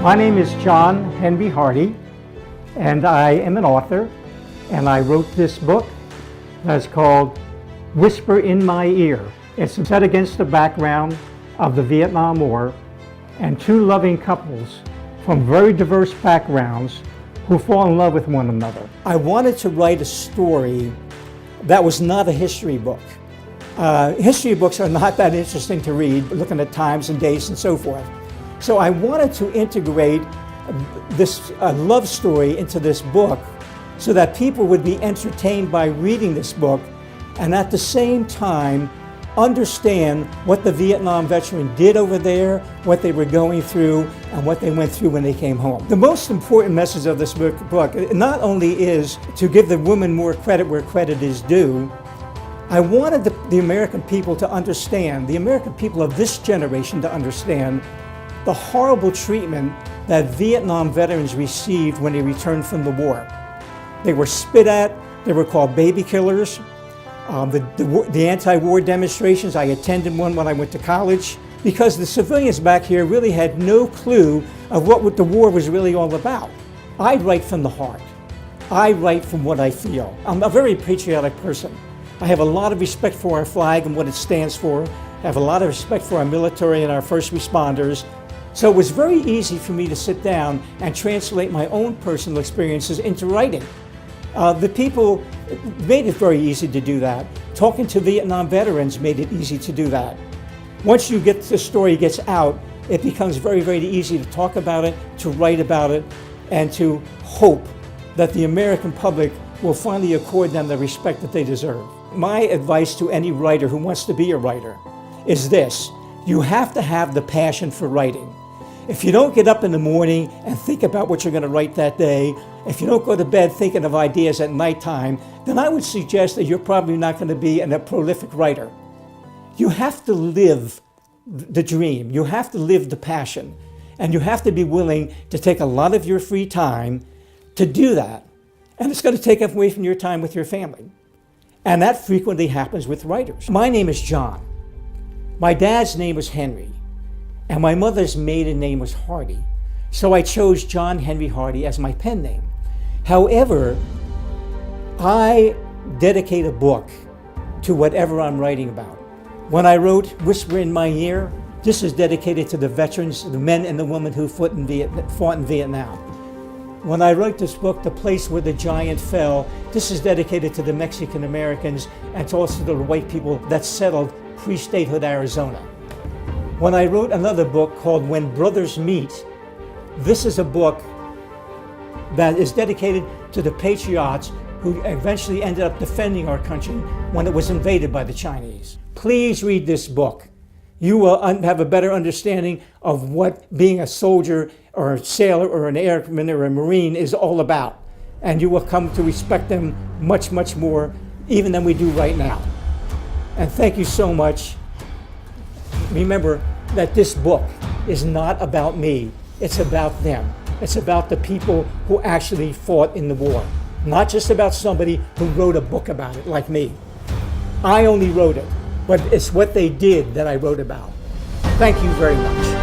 My name is John Henry Hardy, and I am an author, and I wrote this book that's called Whisper in My Ear. It's set against the background of the Vietnam War and two loving couples from very diverse backgrounds who fall in love with one another. I wanted to write a story that was not a history book. History books are not that interesting to read, looking at times and dates and so forth. So I wanted to integrate this love story into this book so that people would be entertained by reading this book and at the same time understand what the Vietnam veteran did over there, what they were going through, and what they went through when they came home. The most important message of this book not only is to give the woman more credit where credit is due, I wanted the American people to understand, the American people of this generation to understand the horrible treatment that Vietnam veterans received when they returned from the war. They were spit at, they were called baby killers. The anti-war demonstrations, I attended one when I went to college, because the civilians back here really had no clue of what the war was really all about. I write from the heart. I write from what I feel. I'm a very patriotic person. I have a lot of respect for our flag and what it stands for. I have a lot of respect for our military and our first responders. So it was very easy for me to sit down and translate my own personal experiences into writing. The people made it very easy to do that. Talking to Vietnam veterans made it easy to do that. Once the story gets out, it becomes very, very easy to talk about it, to write about it, and to hope that the American public will finally accord them the respect that they deserve. My advice to any writer who wants to be a writer is this: you have to have the passion for writing. If you don't get up in the morning and think about what you're going to write that day, if you don't go to bed thinking of ideas at nighttime, then I would suggest that you're probably not going to be a prolific writer. You have to live the dream, you have to live the passion, and you have to be willing to take a lot of your free time to do that. And it's going to take away from your time with your family. And that frequently happens with writers. My name is John. My dad's name was Henry. And my mother's maiden name was Hardy, so I chose John Henry Hardy as my pen name. However, I dedicate a book to whatever I'm writing about. When I wrote Whisper in My Ear, this is dedicated to the veterans, the men and the women who fought in Vietnam. When I wrote this book, The Place Where the Giant Fell, this is dedicated to the Mexican Americans and to also the white people that settled pre-statehood Arizona. When I wrote another book called When Brothers Meet, this is a book that is dedicated to the patriots who eventually ended up defending our country when it was invaded by the Chinese. Please read this book. You will have a better understanding of what being a soldier or a sailor or an airman or a Marine is all about. And you will come to respect them much, much more even than we do right now. And thank you so much. Remember that this book is not about me, it's about them. It's about the people who actually fought in the war, not just about somebody who wrote a book about it like me. I only wrote it, but it's what they did that I wrote about. Thank you very much.